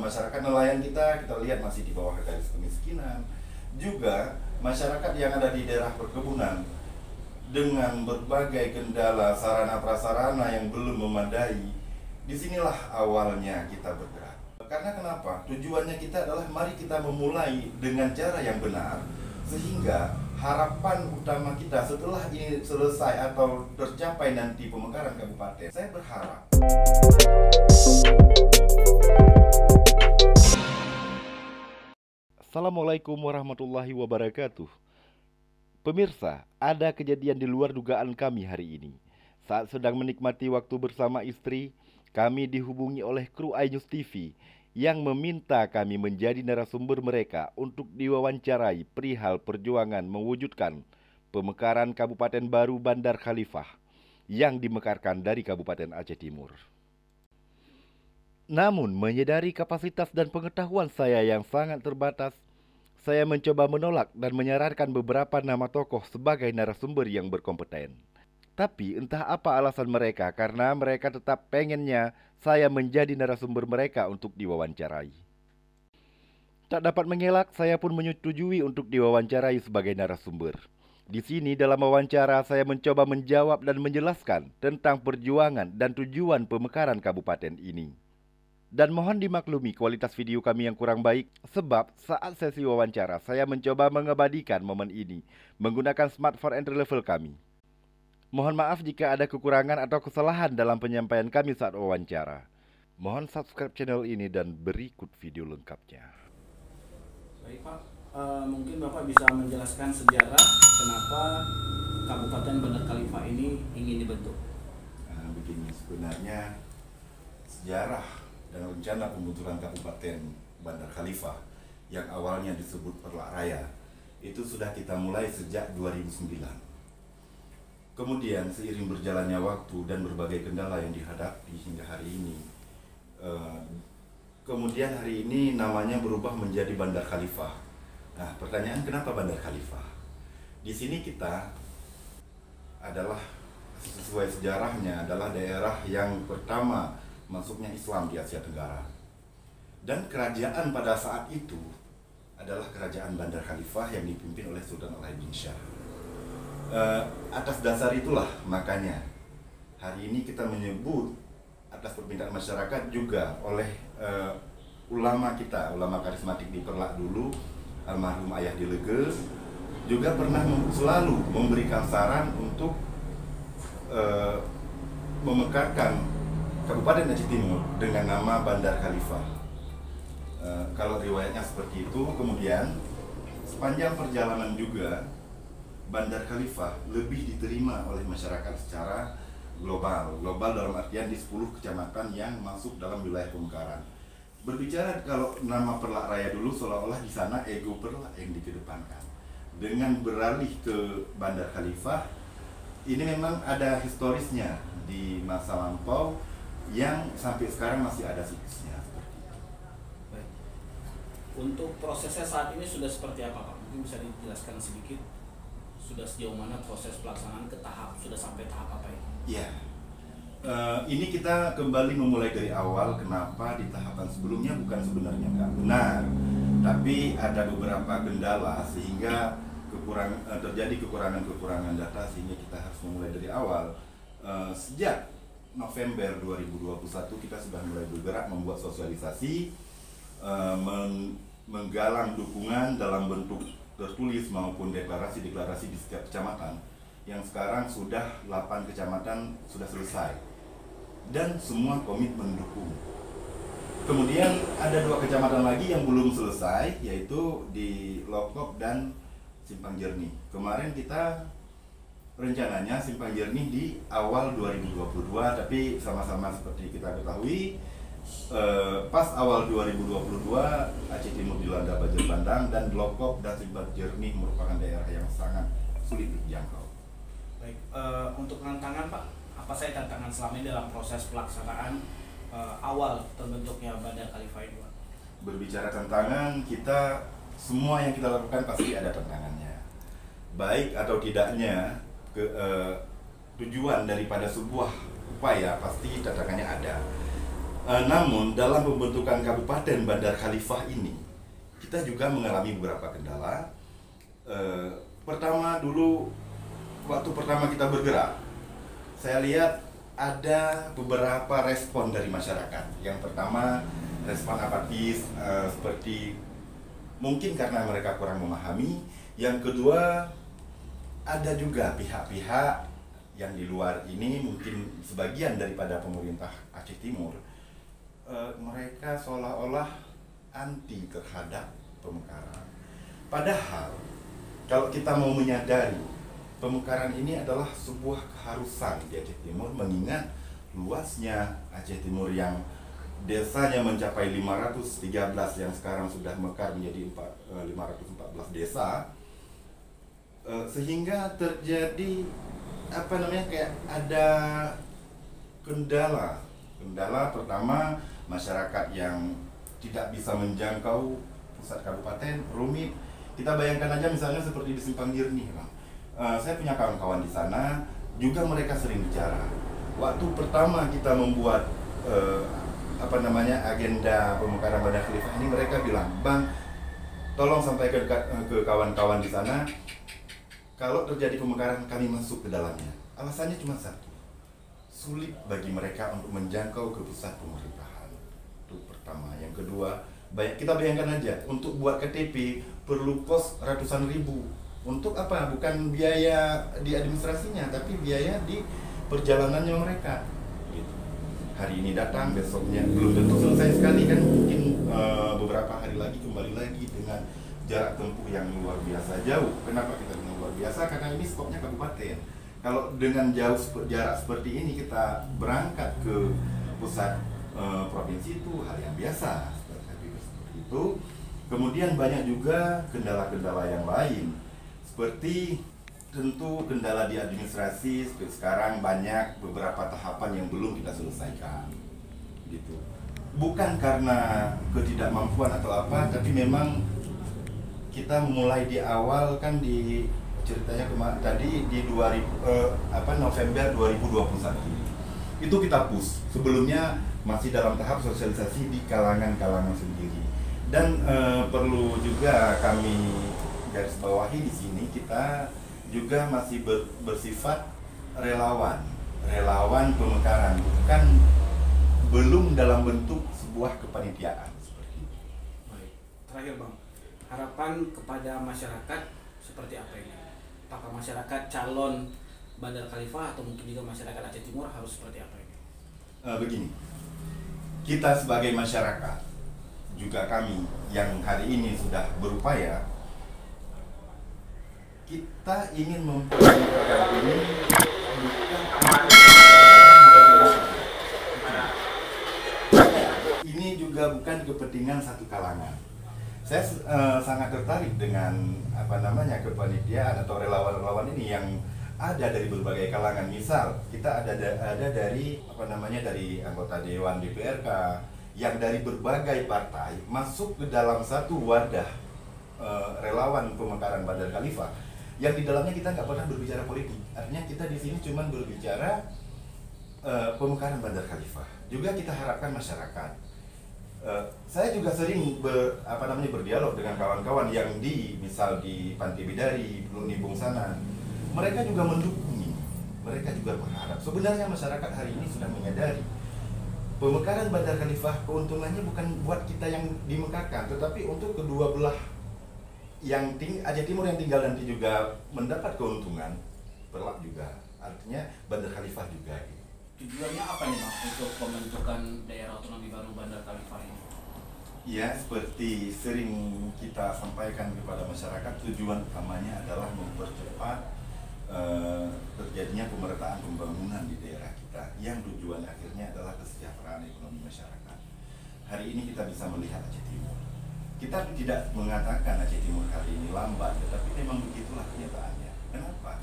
masyarakat nelayan kita lihat masih di bawah garis kemiskinan. Juga masyarakat yang ada di daerah perkebunan dengan berbagai kendala sarana prasarana yang belum memadai. Disinilah awalnya kita bergerak. Karena kenapa? Tujuannya kita adalah mari kita memulai dengan cara yang benar, sehingga harapan utama kita setelah ini selesai atau tercapai nanti pemekaran kabupaten, saya berharap Assalamualaikum warahmatullahi wabarakatuh. Pemirsa, ada kejadian di luar dugaan kami hari ini. Saat sedang menikmati waktu bersama istri, kami dihubungi oleh kru iNews TV yang meminta kami menjadi narasumber mereka untuk diwawancarai perihal perjuangan mewujudkan pemekaran Kabupaten Baru Bandar Khalifah yang dimekarkan dari Kabupaten Aceh Timur. Namun, menyadari kapasitas dan pengetahuan saya yang sangat terbatas, saya mencoba menolak dan menyarankan beberapa nama tokoh sebagai narasumber yang berkompeten. Tapi entah apa alasan mereka, karena mereka tetap pengennya saya menjadi narasumber mereka untuk diwawancarai. Tak dapat mengelak, saya pun menyetujui untuk diwawancarai sebagai narasumber. Di sini dalam wawancara saya mencoba menjawab dan menjelaskan tentang perjuangan dan tujuan pemekaran kabupaten ini. Dan mohon dimaklumi kualitas video kami yang kurang baik, sebab saat sesi wawancara saya mencoba mengabadikan momen ini menggunakan smartphone entry level kami. Mohon maaf jika ada kekurangan atau kesalahan dalam penyampaian kami saat wawancara. Mohon subscribe channel ini dan berikut video lengkapnya. Baik Pak, mungkin Bapak bisa menjelaskan sejarah kenapa Kabupaten Bandar Khalifah ini ingin dibentuk. Begini, sebenarnya sejarah dan rencana pembentukan Kabupaten Bandar Khalifah yang awalnya disebut Perlak Raya itu sudah kita mulai sejak 2009. Kemudian seiring berjalannya waktu dan berbagai kendala yang dihadapi hingga hari ini, kemudian hari ini namanya berubah menjadi Bandar Khalifah. Nah, pertanyaan kenapa Bandar Khalifah? Di sini kita adalah sesuai sejarahnya adalah daerah yang pertama masuknya Islam di Asia Tenggara. Dan kerajaan pada saat itu adalah kerajaan Bandar Khalifah yang dipimpin oleh Sultan Al-Ain bin Shah. Atas dasar itulah makanya hari ini kita menyebut atas permintaan masyarakat juga oleh ulama kita, ulama karismatik di Perlak dulu, almarhum Ayah Dilege, juga pernah selalu memberikan saran untuk memekarkan Kabupaten Aceh Timur dengan nama Bandar Khalifah. Kalau riwayatnya seperti itu, kemudian sepanjang perjalanan juga Bandar Khalifah lebih diterima oleh masyarakat secara global. Global dalam artian di 10 kecamatan yang masuk dalam wilayah pemekaran. Berbicara kalau nama Perlak Raya dulu seolah-olah di sana ego Perlak yang dikedepankan. Dengan beralih ke Bandar Khalifah, ini memang ada historisnya di masa lampau yang sampai sekarang masih ada siklusnya seperti itu. Baik. Untuk prosesnya saat ini sudah seperti apa Pak? Mungkin bisa dijelaskan sedikit. Sudah sejauh mana proses pelaksanaan sudah sampai tahap apa ini? Ya, ini kita kembali memulai dari awal. Kenapa di tahapan sebelumnya bukan sebenarnya nggak benar, tapi ada beberapa kendala sehingga terjadi kekurangan data sehingga kita harus memulai dari awal. Sejak November 2021 kita sudah mulai bergerak membuat sosialisasi, menggalang dukungan dalam bentuk tertulis maupun deklarasi-deklarasi di setiap kecamatan, yang sekarang sudah 8 kecamatan sudah selesai dan semua komit mendukung. Kemudian ada 2 kecamatan lagi yang belum selesai, yaitu di Lokop dan Simpang Jernih. Kemarin kita rencananya Simpang Jernih di awal 2022, tapi sama-sama seperti kita ketahui, pas awal 2022 Aceh Timur dilanda banjir bandang dan Lokop dan Simpang Jernih merupakan daerah yang sangat sulit dijangkau. Baik, untuk tantangan Pak, apa saja tantangan selama ini dalam proses pelaksanaan awal terbentuknya Bandar Khalifah ini Pak? Berbicara tantangan, kita semua yang kita lakukan pasti ada tantangannya. Baik atau tidaknya tujuan daripada sebuah upaya pasti tantangannya ada. Namun dalam pembentukan Kabupaten Bandar Khalifah ini, kita juga mengalami beberapa kendala. Pertama dulu, waktu pertama kita bergerak, saya lihat ada beberapa respon dari masyarakat. Yang pertama, respon apatis, seperti mungkin karena mereka kurang memahami. Yang kedua, ada juga pihak-pihak yang di luar ini, mungkin sebagian daripada pemerintah Aceh Timur, mereka seolah-olah anti terhadap pemekaran. Padahal kalau kita mau menyadari, pemekaran ini adalah sebuah keharusan di Aceh Timur, mengingat luasnya Aceh Timur yang desanya mencapai 513 yang sekarang sudah mekar menjadi 514 desa, sehingga terjadi kayak ada kendala. Kendala pertama, masyarakat yang tidak bisa menjangkau pusat kabupaten, rumit. Kita bayangkan aja misalnya seperti di Simpang Jirnih, Bang. Saya punya kawan-kawan di sana, juga mereka sering bicara. Waktu pertama kita membuat agenda pemekaran Bandar Khalifah ini, mereka bilang, "Bang, tolong sampaikan ke kawan-kawan di sana, kalau terjadi pemekaran kami masuk ke dalamnya." Alasannya cuma satu, sulit bagi mereka untuk menjangkau ke pusat pemerintahan. Itu pertama. Yang kedua, kita bayangkan aja, untuk buat KTP perlu kos ratusan ribu. Untuk apa? Bukan biaya di administrasinya, tapi biaya di perjalanannya mereka. Gitu. Hari ini datang, besoknya belum tentu selesai sekali kan, mungkin beberapa hari lagi kembali lagi dengan jarak tempuh yang luar biasa jauh. Kenapa kita bilang luar biasa? Karena ini skopnya kabupaten. Kalau dengan jarak seperti ini kita berangkat ke pusat provinsi, itu hal yang biasa. Seperti itu. Kemudian banyak juga kendala-kendala yang lain, seperti tentu kendala di administrasi. Seperti sekarang banyak beberapa tahapan yang belum kita selesaikan, gitu. Bukan karena ketidakmampuan atau apa, tapi memang kita mulai di awal kan, di ceritanya tadi di November 2021 itu kita push. Sebelumnya masih dalam tahap sosialisasi di kalangan-kalangan sendiri. Dan perlu juga kami garis bawahi di sini, kita juga masih bersifat relawan pemekaran, bukan belum dalam bentuk sebuah kepanitiaan seperti itu. Baik, terakhir Bang, harapan kepada masyarakat seperti apa ini? Apakah masyarakat calon Bandar Khalifah atau mungkin juga masyarakat Aceh Timur harus seperti apa ini? Begini, kita sebagai masyarakat, juga kami yang hari ini sudah berupaya, kita ingin memperbaiki ini bukan ini juga bukan kepentingan satu kalangan. Saya sangat tertarik dengan kepanitiaan atau relawan-relawan ini yang ada dari berbagai kalangan. Misal kita ada dari dari anggota Dewan DPRK yang dari berbagai partai masuk ke dalam satu wadah relawan pemekaran Bandar Khalifah, yang di dalamnya kita nggak pernah berbicara politik. Artinya kita di sini cuma berbicara pemekaran Bandar Khalifah. Juga kita harapkan masyarakat. Saya juga sering berdialog dengan kawan-kawan yang misal di Pantai Bidari, Nibung sana. Mereka juga mendukung ini. Mereka juga berharap. Sebenarnya masyarakat hari ini sudah menyadari pemekaran Bandar Khalifah keuntungannya bukan buat kita yang dimekarkan, tetapi untuk kedua belah yang Aceh Timur yang tinggal nanti juga mendapat keuntungan. Berlak juga. Artinya Bandar Khalifah juga. Tujuannya apa nih Bang untuk pembentukan daerah otonomi baru Bandar Khalifah ini? Ya, seperti sering kita sampaikan kepada masyarakat, tujuan utamanya adalah mempercepat terjadinya pemerataan pembangunan di daerah kita, yang tujuan akhirnya adalah kesejahteraan ekonomi masyarakat. Hari ini kita bisa melihat Aceh Timur. Kita tidak mengatakan Aceh Timur hari ini lambat, tetapi memang begitulah kenyataannya. Kenapa?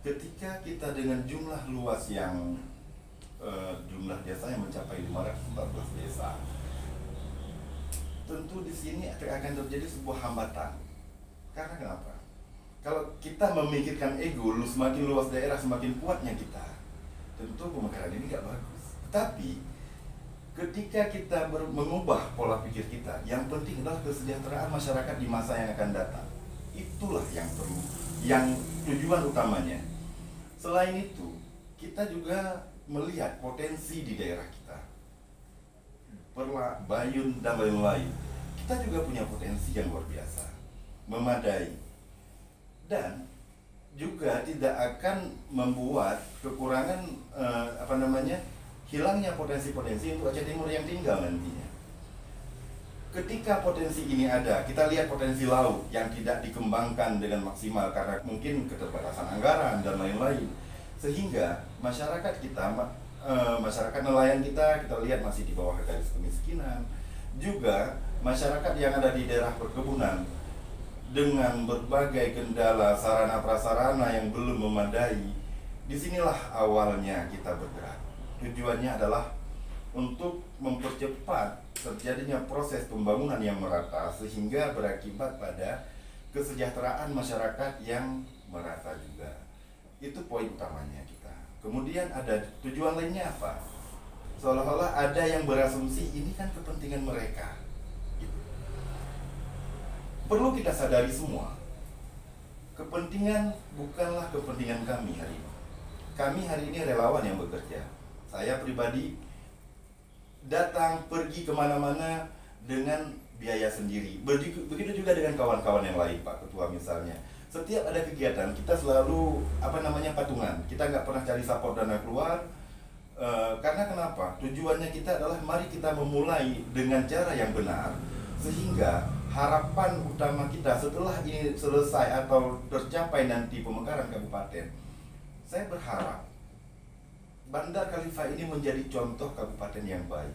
Ketika kita dengan jumlah luas yang jumlah desa yang mencapai 514 desa, tentu di sini akan terjadi sebuah hambatan. Karena kenapa? Kalau kita memikirkan ego, semakin luas daerah semakin kuatnya kita, tentu pemekaran ini nggak bagus. Tapi Ketika kita mengubah pola pikir kita, yang penting adalah kesejahteraan masyarakat di masa yang akan datang. Itulah yang perlu, yang tujuan utamanya. Selain itu, kita juga melihat potensi di daerah kita. Perla, Bayun, dan lain-lain. Kita juga punya potensi yang luar biasa, memadai. Dan juga tidak akan membuat kekurangan hilangnya potensi-potensi untuk Aceh Timur yang tinggal nantinya. Ketika potensi ini ada, kita lihat potensi laut yang tidak dikembangkan dengan maksimal karena mungkin keterbatasan anggaran dan lain-lain. Sehingga masyarakat kita, masyarakat nelayan kita lihat masih di bawah garis kemiskinan. Juga masyarakat yang ada di daerah perkebunan dengan berbagai kendala sarana prasarana yang belum memadai. Disinilah awalnya kita bergerak. Tujuannya adalah untuk mempercepat terjadinya proses pembangunan yang merata sehingga berakibat pada kesejahteraan masyarakat yang merata juga. Itu poin utamanya kita. Kemudian ada tujuan lainnya apa? Seolah-olah ada yang berasumsi ini kan kepentingan mereka. Gitu. Perlu kita sadari semua, kepentingan bukanlah kepentingan kami hari ini. Kami hari ini relawan yang bekerja. Saya pribadi datang pergi kemana-mana dengan biaya sendiri. Begitu juga dengan kawan-kawan yang lain, Pak Ketua misalnya. Setiap ada kegiatan kita selalu patungan. Kita nggak pernah cari support dana keluar. Karena kenapa? Tujuannya kita adalah mari kita memulai dengan cara yang benar, sehingga harapan utama kita setelah ini selesai atau tercapai nanti pemekaran kabupaten, saya berharap Bandar Khalifah ini menjadi contoh kabupaten yang baik,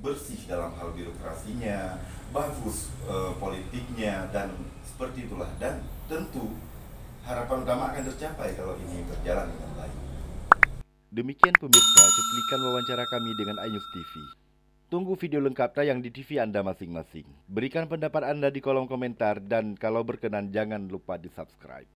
bersih dalam hal birokrasinya, bagus politiknya, dan seperti itulah. Dan tentu harapan utama akan tercapai kalau ini berjalan dengan baik. Demikian pemirsa cuplikan wawancara kami dengan iNews TV. Tunggu video lengkap tayang di TV Anda masing-masing. Berikan pendapat Anda di kolom komentar dan kalau berkenan jangan lupa di subscribe.